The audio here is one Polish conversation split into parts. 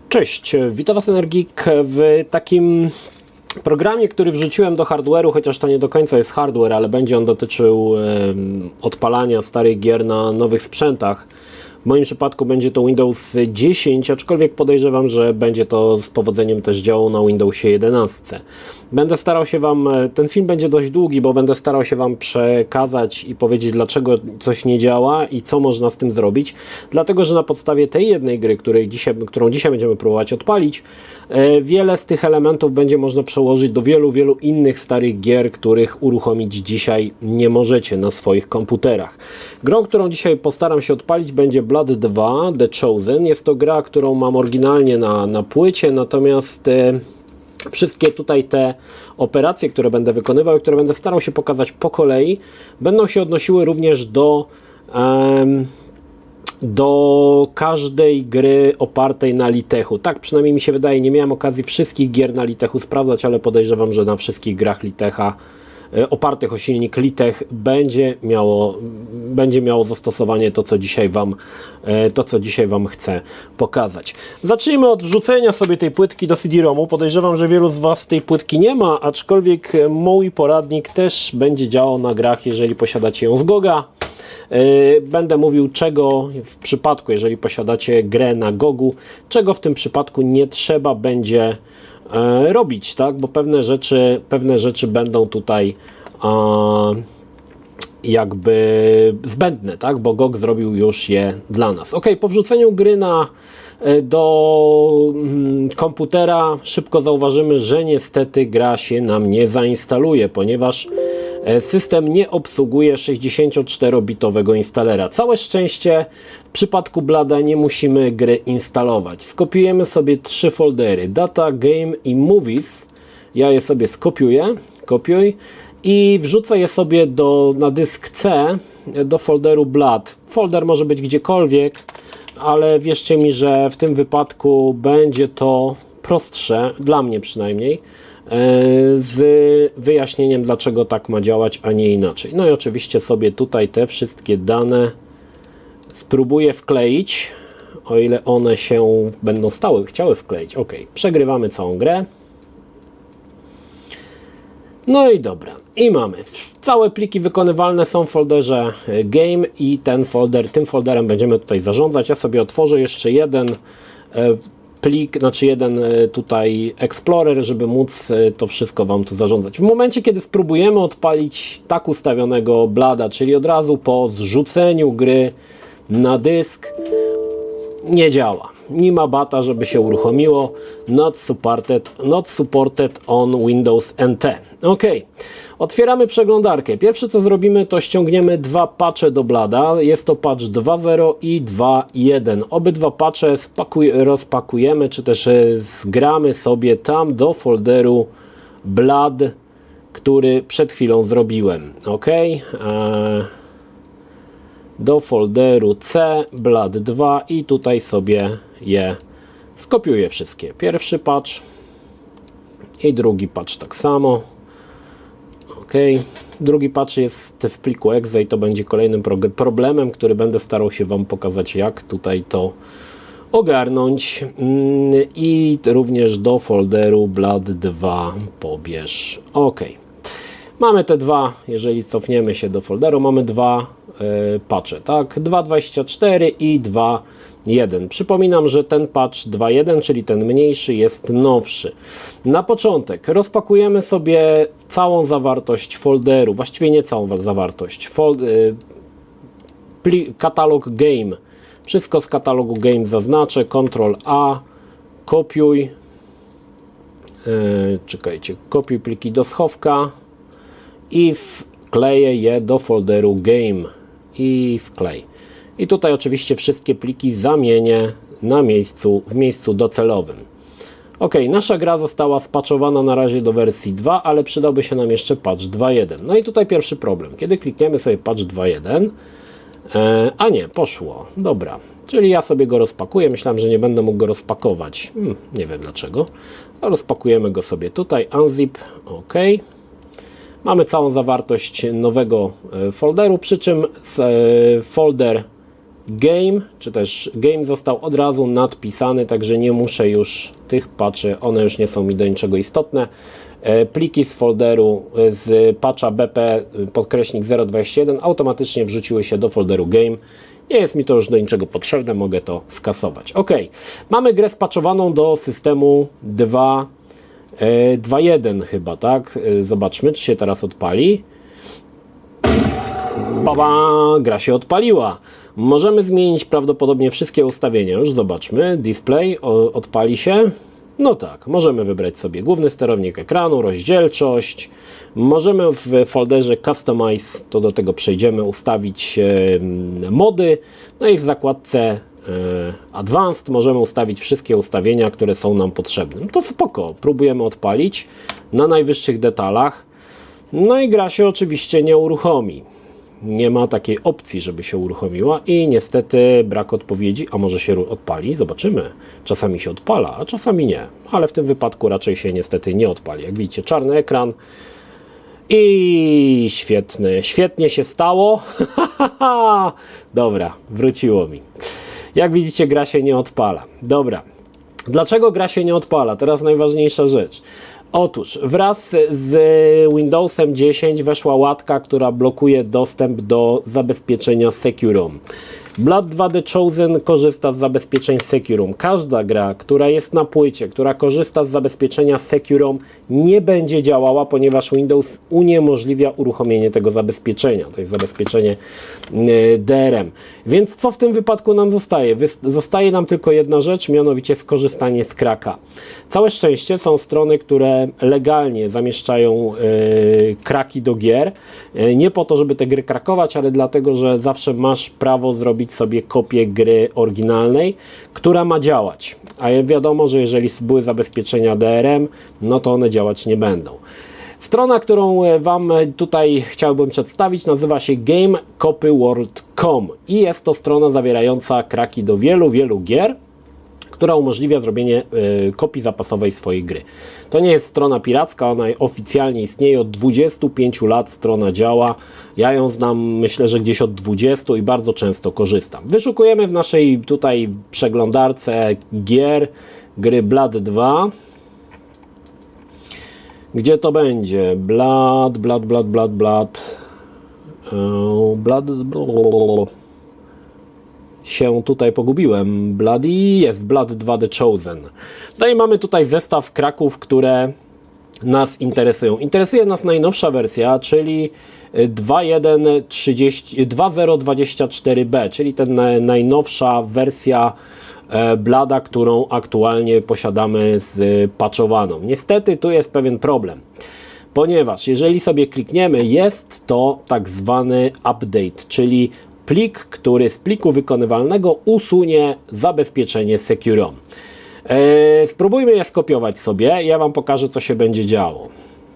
Cześć, witam Was Energik w takim programie, który wrzuciłem do hardware'u, chociaż to nie do końca jest hardware, ale będzie on dotyczył odpalania starych gier na nowych sprzętach. W moim przypadku będzie to Windows 10, aczkolwiek podejrzewam, że będzie to z powodzeniem też działało na Windowsie 11. Będę starał się Wam, ten film będzie dość długi, bo będę starał się Wam przekazać i powiedzieć, dlaczego coś nie działa i co można z tym zrobić. Dlatego, że na podstawie tej jednej gry, którą dzisiaj będziemy próbować odpalić, wiele z tych elementów będzie można przełożyć do wielu innych starych gier, których uruchomić dzisiaj nie możecie na swoich komputerach. Grą, którą dzisiaj postaram się odpalić, będzie Blood 2 The Chosen. Jest to gra, którą mam oryginalnie na płycie, natomiast wszystkie tutaj te operacje, które będę wykonywał i które będę starał się pokazać po kolei, będą się odnosiły również do każdej gry opartej na Litechu. Tak przynajmniej mi się wydaje, nie miałem okazji wszystkich gier na Litechu sprawdzać, ale podejrzewam, że na wszystkich grach Litecha opartych o silnik Litech będzie miało zastosowanie to, co dzisiaj Wam chcę pokazać. Zacznijmy od wrzucenia sobie tej płytki do CD-ROMu. Podejrzewam, że wielu z Was tej płytki nie ma, aczkolwiek mój poradnik też będzie działał na grach, jeżeli posiadacie ją z GOG-a. Będę mówił, czego w przypadku, jeżeli posiadacie grę na GOG-u, czego w tym przypadku nie trzeba będzie robić, tak? Bo pewne rzeczy będą tutaj jakby zbędne, tak? Bo GOG zrobił już je dla nas. Ok, po wrzuceniu gry do komputera szybko zauważymy, że niestety gra się nam nie zainstaluje, ponieważ system nie obsługuje 64-bitowego instalera. Całe szczęście w przypadku Blada nie musimy gry instalować. Skopiujemy sobie 3 foldery: Data, Game i Movies. Ja je sobie skopiuję, kopiuj i wrzucę je sobie na dysk C do folderu Blood. Folder może być gdziekolwiek, ale wierzcie mi, że w tym wypadku będzie to prostsze, dla mnie przynajmniej, z wyjaśnieniem, dlaczego tak ma działać, a nie inaczej. No i oczywiście sobie tutaj te wszystkie dane spróbuję wkleić, o ile one się będą chciały wkleić. Ok, przegrywamy całą grę. No i dobra, i mamy. Całe pliki wykonywalne są w folderze Game i tym folderem będziemy tutaj zarządzać. Ja sobie otworzę jeszcze jeden plik, znaczy jeden tutaj Explorer, żeby móc to wszystko Wam tu zarządzać. W momencie, kiedy spróbujemy odpalić tak ustawionego Blada, czyli od razu po zrzuceniu gry na dysk, nie działa. Nie ma bata, żeby się uruchomiło. Not supported on Windows NT. Ok, otwieramy przeglądarkę. Pierwsze co zrobimy, to ściągniemy 2 patche do Blada. Jest to patch 2.0 i 2.1. Obydwa patche rozpakujemy, czy też zgramy sobie tam do folderu Blood, który przed chwilą zrobiłem. Ok, do folderu C, Blood 2 i tutaj sobie je skopiuję wszystkie. Pierwszy patch i drugi patch tak samo. Ok, drugi patch jest w pliku exe i to będzie kolejnym problemem, który będę starał się Wam pokazać, jak tutaj to ogarnąć. I również do folderu Blood 2 pobierz. Ok, mamy te dwa, jeżeli cofniemy się do folderu, mamy dwa patche, tak? 2.24 i 2.1. Przypominam, że ten patch 2.1, czyli ten mniejszy, jest nowszy. Na początek rozpakujemy sobie całą zawartość folderu, właściwie nie całą zawartość, katalog Game. Wszystko z katalogu Game zaznaczę, Ctrl A, kopiuj, czekajcie, kopiuj pliki do schowka i wkleję je do folderu Game i wklej. I tutaj oczywiście wszystkie pliki zamienię w miejscu docelowym. Ok, nasza gra została spatchowana na razie do wersji 2, ale przydałby się nam jeszcze patch 2.1. No i tutaj pierwszy problem. Kiedy klikniemy sobie patch 2.1, a nie, poszło. Dobra, czyli ja sobie go rozpakuję. Myślałem, że nie będę mógł go rozpakować. Nie wiem dlaczego. Rozpakujemy go sobie tutaj. Unzip, ok. Mamy całą zawartość nowego folderu, przy czym folder game, czy też game został od razu nadpisany, także nie muszę już tych patchy, one już nie są mi do niczego istotne. Pliki z folderu z patcha BP _021 automatycznie wrzuciły się do folderu game. Nie jest mi to już do niczego potrzebne, mogę to skasować. Ok, mamy grę spatchowaną do systemu 2.1 chyba, tak? Zobaczmy, czy się teraz odpali. Baba, gra się odpaliła. Możemy zmienić prawdopodobnie wszystkie ustawienia. Już zobaczmy. Display odpali się. No tak, możemy wybrać sobie główny sterownik ekranu, rozdzielczość. Możemy w folderze Customize, to do tego przejdziemy, ustawić mody. No i w zakładce Advanced możemy ustawić wszystkie ustawienia, które są nam potrzebne. To spoko, próbujemy odpalić na najwyższych detalach. No i gra się oczywiście nie uruchomi. Nie ma takiej opcji, żeby się uruchomiła i niestety brak odpowiedzi, a może się odpali? Zobaczymy. Czasami się odpala, a czasami nie. Ale w tym wypadku raczej się niestety nie odpali. Jak widzicie, czarny ekran i świetnie się stało. Dobra, wróciło mi. Jak widzicie, gra się nie odpala. Dobra, dlaczego gra się nie odpala? Teraz najważniejsza rzecz. Otóż wraz z Windowsem 10 weszła łatka, która blokuje dostęp do zabezpieczenia Securom. Blood 2 The Chosen korzysta z zabezpieczeń Securom. Każda gra, która jest na płycie, która korzysta z zabezpieczenia Securom, nie będzie działała, ponieważ Windows uniemożliwia uruchomienie tego zabezpieczenia. To jest zabezpieczenie DRM. Więc co w tym wypadku nam zostaje? Zostaje nam tylko jedna rzecz, mianowicie skorzystanie z kraka. Całe szczęście są strony, które legalnie zamieszczają kraki do gier. Nie po to, żeby te gry krakować, ale dlatego, że zawsze masz prawo zrobić sobie kopię gry oryginalnej, która ma działać. A wiadomo, że jeżeli były zabezpieczenia DRM, no to one działać nie będą. Strona, którą Wam tutaj chciałbym przedstawić, nazywa się GameCopyWorld.com i jest to strona zawierająca kraki do wielu gier, która umożliwia zrobienie kopii zapasowej swojej gry. To nie jest strona piracka, ona oficjalnie istnieje od 25 lat, strona działa. Ja ją znam, myślę, że gdzieś od 20 i bardzo często korzystam. Wyszukujemy w naszej tutaj przeglądarce gry Blood 2. Gdzie to będzie? Blood. Się tutaj pogubiłem. Bloody jest Blood 2 The Chosen. No i mamy tutaj zestaw kraków, które nas interesują. Interesuje nas najnowsza wersja, czyli 2.0.24b, czyli ten najnowsza wersja Blada, którą aktualnie posiadamy spatchowaną. Niestety tu jest pewien problem, ponieważ jeżeli sobie klikniemy, jest to tak zwany update, czyli plik, który z pliku wykonywalnego usunie zabezpieczenie Securom. Spróbujmy je skopiować sobie. Ja Wam pokażę, co się będzie działo.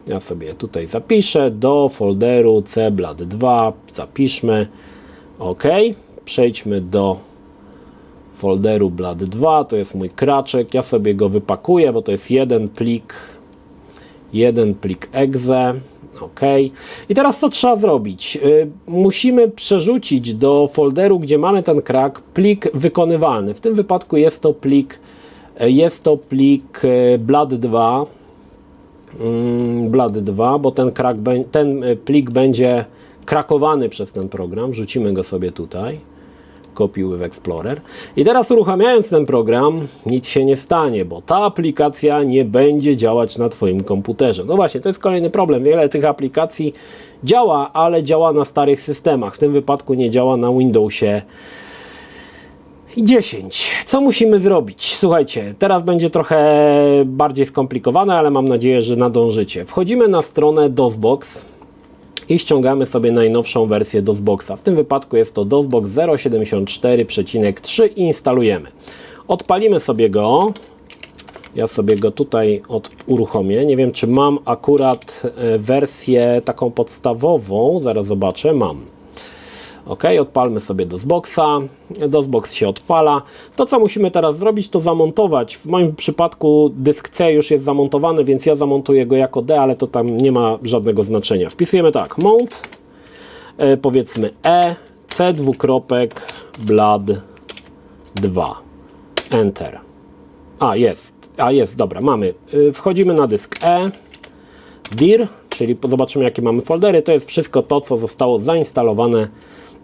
Ja sobie tutaj zapiszę do folderu cblad2, zapiszmy. OK. Przejdźmy do folderu blad2, to jest mój kraczek. Ja sobie go wypakuję, bo to jest jeden plik exe. OK. I teraz co trzeba zrobić? Musimy przerzucić do folderu, gdzie mamy ten krak, plik wykonywalny. W tym wypadku jest to plik Blood2. Blood2, bo ten plik będzie krakowany przez ten program. Wrzucimy go sobie tutaj. Copy with Explorer. I teraz uruchamiając ten program, nic się nie stanie, bo ta aplikacja nie będzie działać na Twoim komputerze. No właśnie, to jest kolejny problem. Wiele tych aplikacji działa, ale działa na starych systemach. W tym wypadku nie działa na Windowsie 10. Co musimy zrobić? Słuchajcie, teraz będzie trochę bardziej skomplikowane, ale mam nadzieję, że nadążycie. Wchodzimy na stronę DOSBox i ściągamy sobie najnowszą wersję DOSBoxa. W tym wypadku jest to DOSBox 0.74.3 i instalujemy. Odpalimy sobie go. Ja sobie go tutaj uruchomię. Nie wiem, czy mam akurat wersję taką podstawową. Zaraz zobaczę. Mam. OK, odpalmy sobie DOSBoxa. DOSBox się odpala. To, co musimy teraz zrobić, to zamontować. W moim przypadku dysk C już jest zamontowany, więc ja zamontuję go jako D, ale to tam nie ma żadnego znaczenia. Wpisujemy tak, mount, powiedzmy C2.blad2. Enter. Jest, dobra, mamy. Wchodzimy na dysk E. dir, czyli zobaczymy, jakie mamy foldery. To jest wszystko to, co zostało zainstalowane,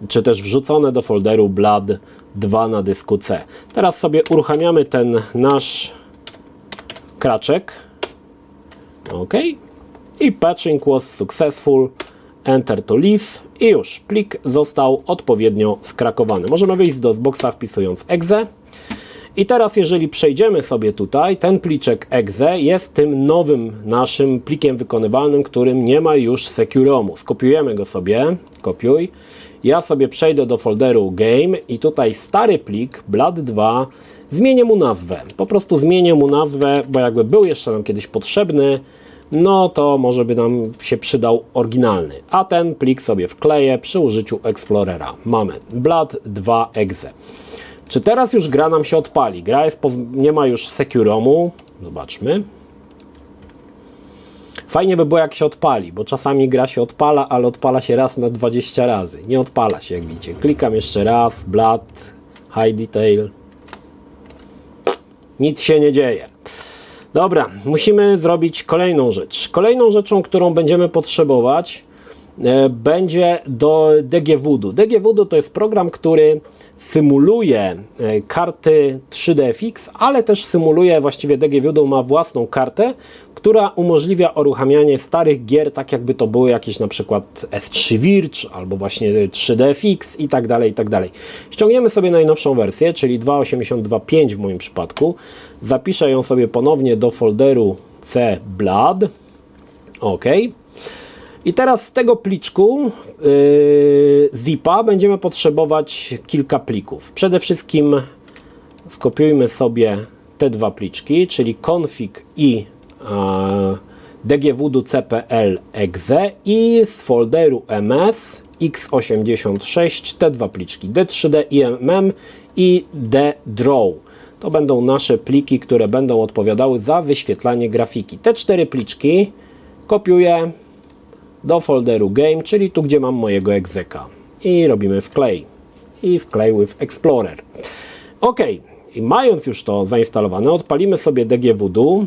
czy też wrzucone do folderu blad2 na dysku C. Teraz sobie uruchamiamy ten nasz kraczek. OK. I patching was successful. Enter to leave. I już, plik został odpowiednio skrakowany. Możemy wyjść z DOSBoxa wpisując exe. I teraz jeżeli przejdziemy sobie tutaj, ten pliczek exe jest tym nowym naszym plikiem wykonywalnym, którym nie ma już securomu. Skopiujemy go sobie, kopiuj. Ja sobie przejdę do folderu game i tutaj stary plik, blad2, zmienię mu nazwę. Po prostu zmienię mu nazwę, bo jakby był jeszcze nam kiedyś potrzebny, no to może by nam się przydał oryginalny. A ten plik sobie wkleję przy użyciu Explorera. Mamy blad2 exe. Czy teraz już gra nam się odpali? Gra nie ma już securomu. Zobaczmy. Fajnie by było, jak się odpali, bo czasami gra się odpala, ale odpala się raz na 20 razy. Nie odpala się, jak widzicie. Klikam jeszcze raz, blad, high detail. Nic się nie dzieje. Dobra, musimy zrobić kolejną rzecz. Kolejną rzeczą, którą będziemy potrzebować, będzie do DGVoodoo. DGVoodoo to jest program, który symuluje karty 3DFX, ale też symuluje, właściwie DGVoodoo ma własną kartę, która umożliwia uruchamianie starych gier, tak jakby to były jakieś na przykład S3 Virge albo właśnie 3DFX i tak dalej, i tak dalej. Ściągniemy sobie najnowszą wersję, czyli 2.82.5 w moim przypadku. Zapiszę ją sobie ponownie do folderu C Blood. OK. I teraz z tego pliczku zipa będziemy potrzebować kilka plików. Przede wszystkim skopiujmy sobie te dwa pliczki, czyli config i dgvoodoo cpl exe i z folderu ms x86 te dwa pliczki d3d imm i ddraw. To będą nasze pliki, które będą odpowiadały za wyświetlanie grafiki. Te cztery pliczki kopiuję do folderu game, czyli tu, gdzie mam mojego exeka. I robimy wklej. I wklej with Explorer. OK. I mając już to zainstalowane, odpalimy sobie DGVoodoo.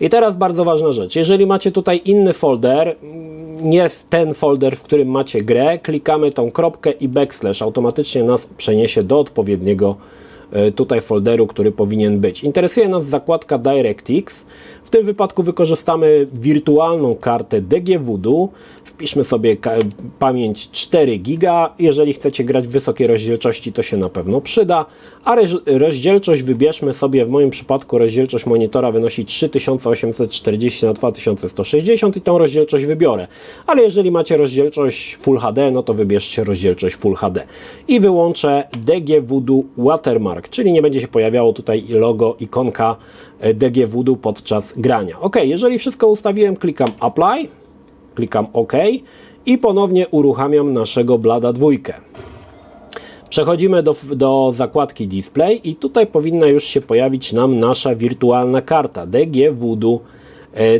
I teraz bardzo ważna rzecz. Jeżeli macie tutaj inny folder, nie ten folder, w którym macie grę, klikamy tą kropkę i backslash. Automatycznie nas przeniesie do odpowiedniego tutaj folderu, który powinien być. Interesuje nas zakładka DirectX. W tym wypadku wykorzystamy wirtualną kartę DGVoodoo. Wpiszmy sobie pamięć 4 GB. Jeżeli chcecie grać w wysokiej rozdzielczości, to się na pewno przyda. A rozdzielczość wybierzmy sobie, w moim przypadku rozdzielczość monitora wynosi 3840 na 2160 i tą rozdzielczość wybiorę. Ale jeżeli macie rozdzielczość Full HD, no to wybierzcie rozdzielczość Full HD. I wyłączę DGVoodoo Watermark, czyli nie będzie się pojawiało tutaj logo, ikonka DGVoodoo podczas grania. OK, jeżeli wszystko ustawiłem, klikam Apply, klikam OK i ponownie uruchamiam naszego Blada 2. Przechodzimy do zakładki Display i tutaj powinna już się pojawić nam nasza wirtualna karta DGVoodoo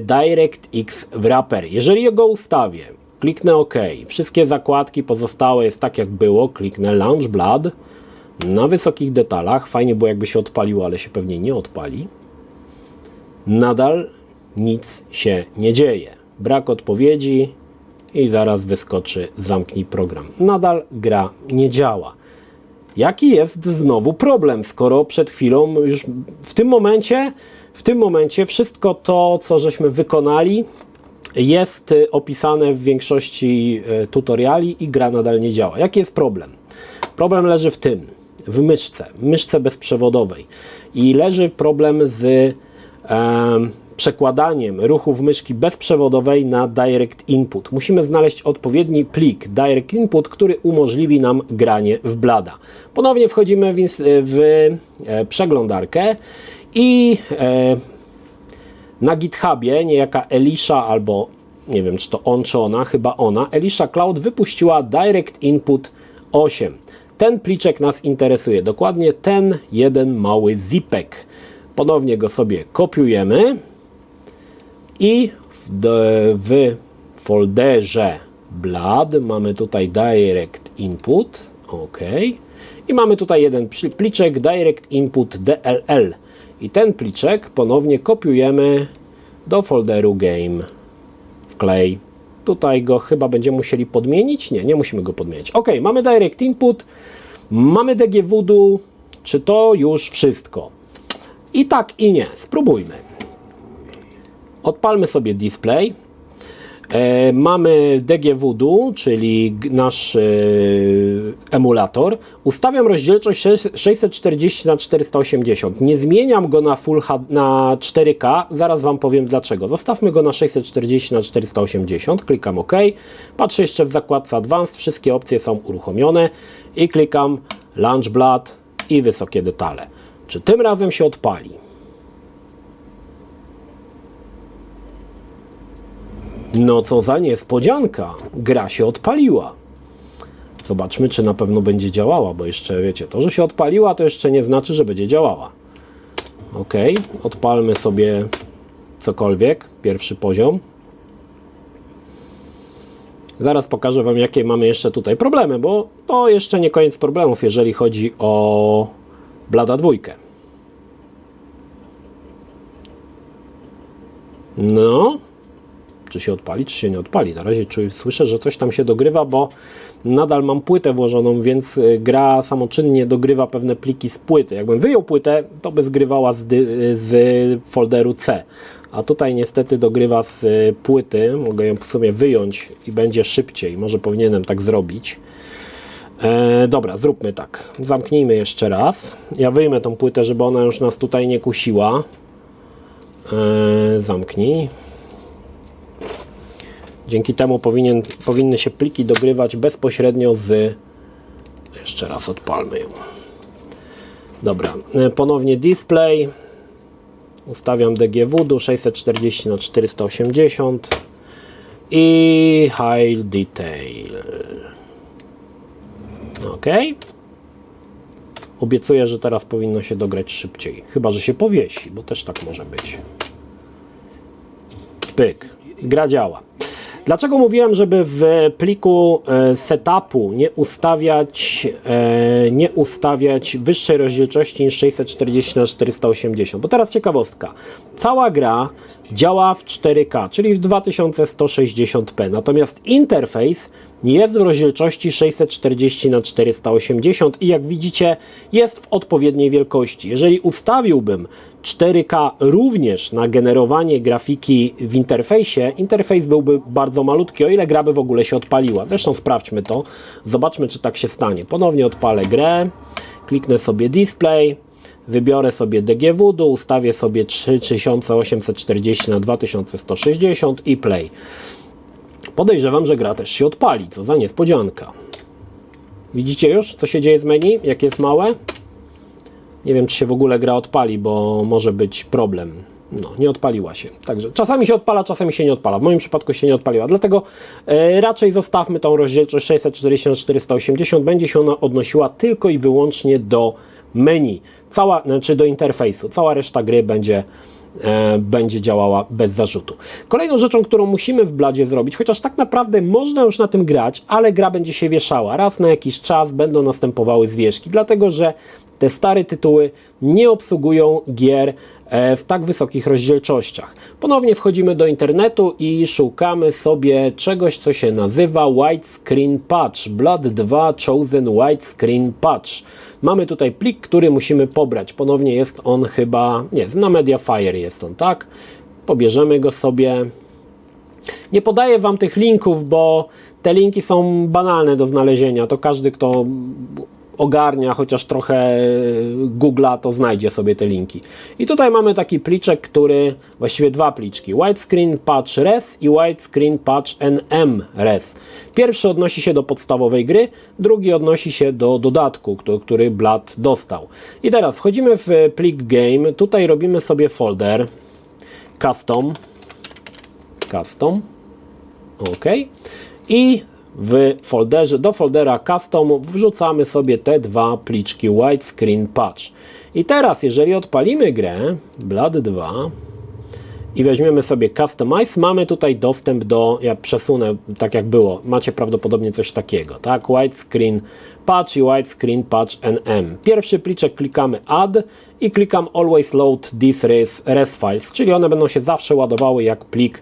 DirectX Wrapper. Jeżeli go ustawię, kliknę OK, wszystkie zakładki pozostałe jest tak, jak było, kliknę Launch Blood na wysokich detalach. Fajnie było, jakby się odpaliło, ale się pewnie nie odpali. Nadal nic się nie dzieje. Brak odpowiedzi i zaraz wyskoczy zamknij program. Nadal gra nie działa. Jaki jest znowu problem, skoro przed chwilą już w tym momencie wszystko to, co żeśmy wykonali, jest opisane w większości tutoriali i gra nadal nie działa. Jaki jest problem? Problem leży w myszce bezprzewodowej i leży problem z przekładaniem ruchów myszki bezprzewodowej na Direct Input. Musimy znaleźć odpowiedni plik Direct Input, który umożliwi nam granie w Blada. Ponownie wchodzimy w przeglądarkę i na GitHubie niejaka Elisha, albo nie wiem, czy to on, czy ona, chyba ona, Elisha Cloud wypuściła Direct Input 8. Ten pliczek nas interesuje, dokładnie ten jeden mały zipek. Ponownie go sobie kopiujemy i w folderze Blood, mamy tutaj Direct Input, OK. I mamy tutaj jeden pliczek Direct Input DLL. I ten pliczek ponownie kopiujemy do folderu Game. Wklej. Tutaj go chyba będziemy musieli podmienić. Nie musimy go podmienić. OK, mamy Direct Input, mamy DGVoodoo. Czy to już wszystko? I tak, i nie. Spróbujmy. Odpalmy sobie display. Mamy DGVoodoo, czyli nasz emulator. Ustawiam rozdzielczość 640 na 480. Nie zmieniam go na Full HD, na 4K. Zaraz Wam powiem dlaczego. Zostawmy go na 640 na 480. Klikam OK. Patrzę jeszcze w zakładce Advanced. Wszystkie opcje są uruchomione. I klikam Launch Blood i wysokie detale. Czy tym razem się odpali? No co za niespodzianka, gra się odpaliła. Zobaczmy, czy na pewno będzie działała, bo jeszcze wiecie, to, że się odpaliła, to jeszcze nie znaczy, że będzie działała. OK, odpalmy sobie cokolwiek, pierwszy poziom. Zaraz pokażę Wam, jakie mamy jeszcze tutaj problemy, bo to jeszcze nie koniec problemów, jeżeli chodzi o Blooda 2. No, czy się odpali, czy się nie odpali. Na razie słyszę, że coś tam się dogrywa, bo nadal mam płytę włożoną, więc gra samoczynnie dogrywa pewne pliki z płyty. Jakbym wyjął płytę, to by zgrywała z folderu C. A tutaj niestety dogrywa z płyty. Mogę ją sobie wyjąć i będzie szybciej. Może powinienem tak zrobić. Dobra, zróbmy tak. Zamknijmy jeszcze raz. Ja wyjmę tą płytę, żeby ona już nas tutaj nie kusiła. Zamknij. Dzięki temu powinny się pliki dogrywać bezpośrednio z... Jeszcze raz odpalmy ją. Dobra, ponownie display. Ustawiam DGVoodoo 640 na 480 i High Detail. OK. Obiecuję, że teraz powinno się dograć szybciej. Chyba że się powiesi, bo też tak może być. Pyk. Gra działa. Dlaczego mówiłem, żeby w pliku setupu nie ustawiać wyższej rozdzielczości niż 640 na 480? Bo teraz ciekawostka. Cała gra działa w 4K, czyli w 2160p. Natomiast interfejs jest w rozdzielczości 640 na 480 i jak widzicie jest w odpowiedniej wielkości. Jeżeli ustawiłbym 4K również na generowanie grafiki w interfejsie, interfejs byłby bardzo malutki, o ile gra by w ogóle się odpaliła. Zresztą sprawdźmy to, zobaczmy, czy tak się stanie. Ponownie odpalę grę, kliknę sobie display, wybiorę sobie DGVoodoo, ustawię sobie 3840 na 2160 i play. Podejrzewam, że gra też się odpali, co za niespodzianka. Widzicie już, co się dzieje z menu, jak jest małe? Nie wiem, czy się w ogóle gra odpali, bo może być problem. No, nie odpaliła się. Także czasami się odpala, czasami się nie odpala. W moim przypadku się nie odpaliła. Dlatego raczej zostawmy tą rozdzielczość 640 na 480. Będzie się ona odnosiła tylko i wyłącznie do menu. Znaczy do interfejsu. Cała reszta gry będzie działała bez zarzutu. Kolejną rzeczą, którą musimy w Bloodzie zrobić, chociaż tak naprawdę można już na tym grać, ale gra będzie się wieszała. Raz na jakiś czas będą następowały zwieszki, dlatego że te stare tytuły nie obsługują gier w tak wysokich rozdzielczościach. Ponownie wchodzimy do internetu i szukamy sobie czegoś, co się nazywa Widescreen Patch. Blood 2 Chosen Widescreen Patch. Mamy tutaj plik, który musimy pobrać. Ponownie jest on chyba... Nie, na Mediafire jest on, tak? Pobierzemy go sobie. Nie podaję Wam tych linków, bo te linki są banalne do znalezienia. To każdy, kto ogarnia chociaż trochę Google'a, to znajdzie sobie te linki. I tutaj mamy taki pliczek, który, właściwie dwa pliczki, Widescreen Patch Res i Widescreen Patch NM Res. Pierwszy odnosi się do podstawowej gry, drugi odnosi się do dodatku, który Blood dostał. I teraz wchodzimy w plik Game, tutaj robimy sobie folder Custom, OK, i w folderze, do foldera Custom wrzucamy sobie te dwa pliczki Widescreen Patch. I teraz, jeżeli odpalimy grę Blood 2 i weźmiemy sobie Customize, mamy tutaj dostęp do, ja przesunę tak jak było, macie prawdopodobnie coś takiego, tak? Widescreen Patch i Widescreen Patch NM. Pierwszy pliczek klikamy Add i klikam Always Load These res Files, czyli one będą się zawsze ładowały, jak plik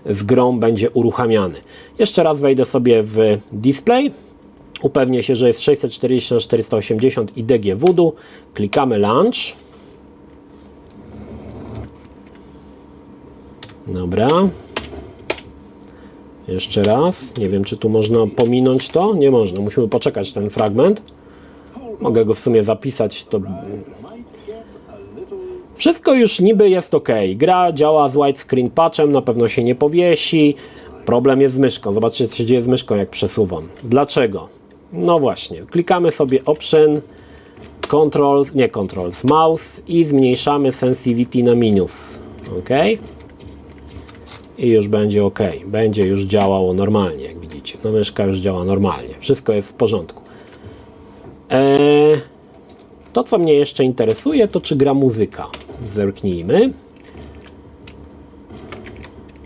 z grą będzie uruchamiany. Jeszcze raz wejdę sobie w Display, upewnię się, że jest 640 na 480 i DG Voodoo, klikamy Launch. Dobra. Jeszcze raz. Nie wiem, czy tu można pominąć to. Nie można. Musimy poczekać ten fragment. Mogę go w sumie zapisać. To... Wszystko już niby jest ok. Gra działa z widescreen patchem. Na pewno się nie powiesi. Problem jest z myszką. Zobaczcie, co się dzieje z myszką, jak przesuwam. Dlaczego? No właśnie. Klikamy sobie Option, Controls, Mouse i zmniejszamy Sensitivity na minus. OK. I już będzie ok, będzie już działało normalnie, jak widzicie. No, myszka już działa normalnie, wszystko jest w porządku. To, co mnie jeszcze interesuje, to czy gra muzyka. Zerknijmy.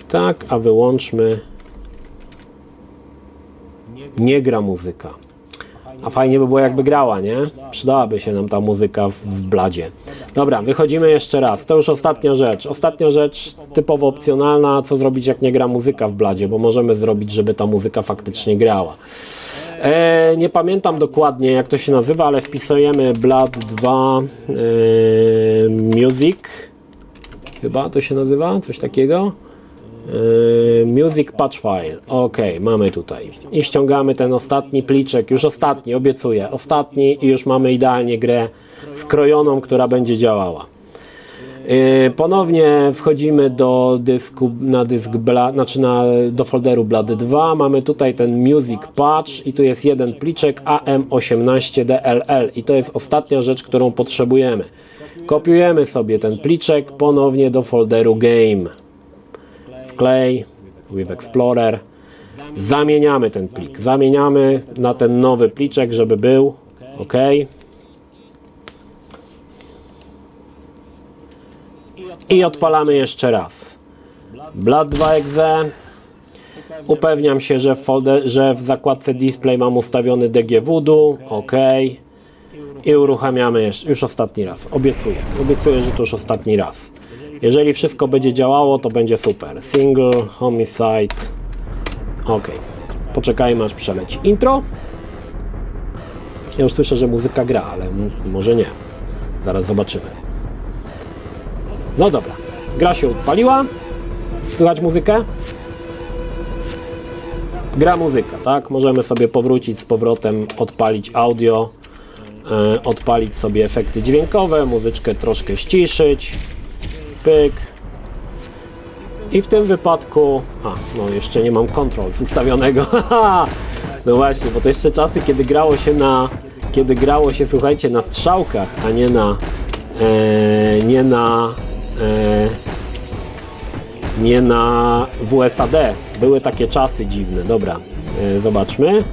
Tak, a wyłączmy. Nie gra muzyka. A fajnie by było, jakby grała, nie? Przydałaby się nam ta muzyka w bladzie. Dobra, wychodzimy jeszcze raz. To już ostatnia rzecz. Ostatnia rzecz typowo opcjonalna. Co zrobić, jak nie gra muzyka w bladzie? Bo możemy zrobić, żeby ta muzyka faktycznie grała. Nie pamiętam dokładnie, jak to się nazywa, ale wpisujemy Blood 2 Music. Chyba to się nazywa? Coś takiego? Music Patch File. Ok, mamy tutaj. I ściągamy ten ostatni pliczek. Już ostatni, obiecuję. Ostatni i już mamy idealnie grę skrojoną, która będzie działała. Ponownie wchodzimy do dysku, na dysk do folderu Blood 2. Mamy tutaj ten Music Patch i tu jest jeden pliczek AM18DLL i to jest ostatnia rzecz, którą potrzebujemy. Kopiujemy sobie ten pliczek ponownie do folderu Game. Play with Explorer. Zamieniamy ten plik. Zamieniamy na ten nowy pliczek, żeby był. OK. I odpalamy jeszcze raz. Blood 2.exe. Upewniam się, że w zakładce Display mam ustawiony DG Voodoo. OK. I uruchamiamy już ostatni raz. Obiecuję. Obiecuję, że to już ostatni raz. Jeżeli wszystko będzie działało, to będzie super. Single, Homicide. OK. Poczekajmy, aż przeleci intro. Ja już słyszę, że muzyka gra, ale może nie. Zaraz zobaczymy. No dobra. Gra się odpaliła. Słychać muzykę? Gra muzyka, tak? Możemy sobie powrócić z powrotem, odpalić audio, odpalić sobie efekty dźwiękowe, muzyczkę troszkę ściszyć. Pyk. I w tym wypadku... no jeszcze nie mam Controls ustawionego. No właśnie, bo to jeszcze czasy, kiedy grało się, słuchajcie, na strzałkach, a nie na WSAD. Były takie czasy dziwne. Dobra, zobaczmy.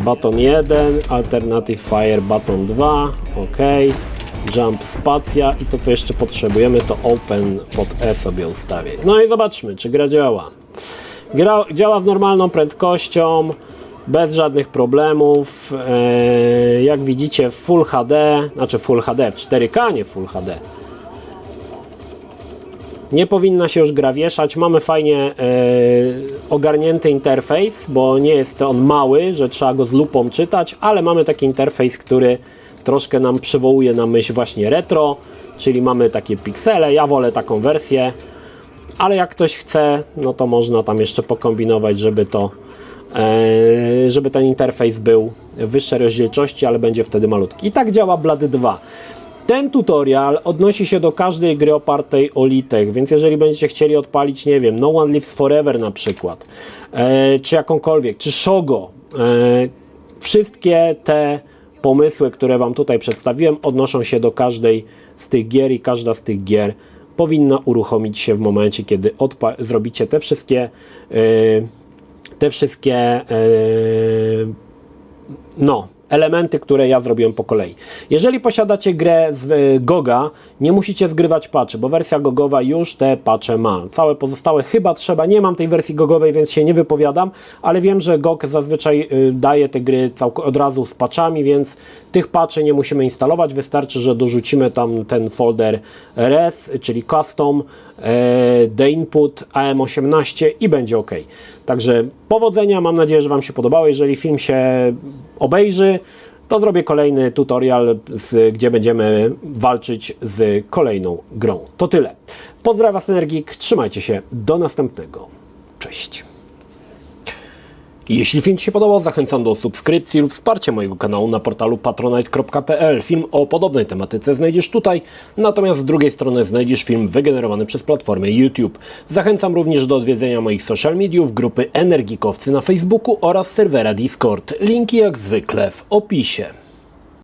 Button 1, Alternative Fire Button 2, OK. Jump spacja i to, co jeszcze potrzebujemy, to Open pod E sobie ustawię. No i zobaczmy, czy gra działa. Gra działa z normalną prędkością, bez żadnych problemów. Jak widzicie, w Full HD, znaczy Full HD, w 4K, nie Full HD. Nie powinna się już gra wieszać. Mamy fajnie ogarnięty interfejs, bo nie jest on mały, że trzeba go z lupą czytać, ale mamy taki interfejs, który troszkę nam przywołuje na myśl właśnie retro, czyli mamy takie piksele. Ja wolę taką wersję, ale jak ktoś chce, no to można tam jeszcze pokombinować, żeby ten interfejs był w wyższej rozdzielczości, ale będzie wtedy malutki. I tak działa Blood 2. Ten tutorial odnosi się do każdej gry opartej o Litech, więc jeżeli będziecie chcieli odpalić, nie wiem, No One Lives Forever na przykład, czy jakąkolwiek, czy Shogo, wszystkie te pomysły, które Wam tutaj przedstawiłem, odnoszą się do każdej z tych gier i każda z tych gier powinna uruchomić się w momencie, kiedy zrobicie te wszystkie elementy, które ja zrobiłem po kolei. Jeżeli posiadacie grę z GOG-a, nie musicie zgrywać patchy, bo wersja GOG-owa już te patche ma. Całe pozostałe chyba trzeba, nie mam tej wersji GOG-owej, więc się nie wypowiadam, ale wiem, że GOG zazwyczaj daje te gry od razu z patchami, więc tych patchy nie musimy instalować, wystarczy, że dorzucimy tam ten folder res, czyli custom, the input, AM18 i będzie ok. Także powodzenia, mam nadzieję, że Wam się podobało. Jeżeli film się obejrzy, to zrobię kolejny tutorial, gdzie będziemy walczyć z kolejną grą. To tyle. Pozdrawiam Was, Energik, trzymajcie się, do następnego. Cześć. Jeśli film Ci się podobał, zachęcam do subskrypcji lub wsparcia mojego kanału na portalu patronite.pl. Film o podobnej tematyce znajdziesz tutaj, natomiast z drugiej strony znajdziesz film wygenerowany przez platformę YouTube. Zachęcam również do odwiedzenia moich social mediów, grupy Energikowcy na Facebooku oraz serwera Discord. Linki jak zwykle w opisie.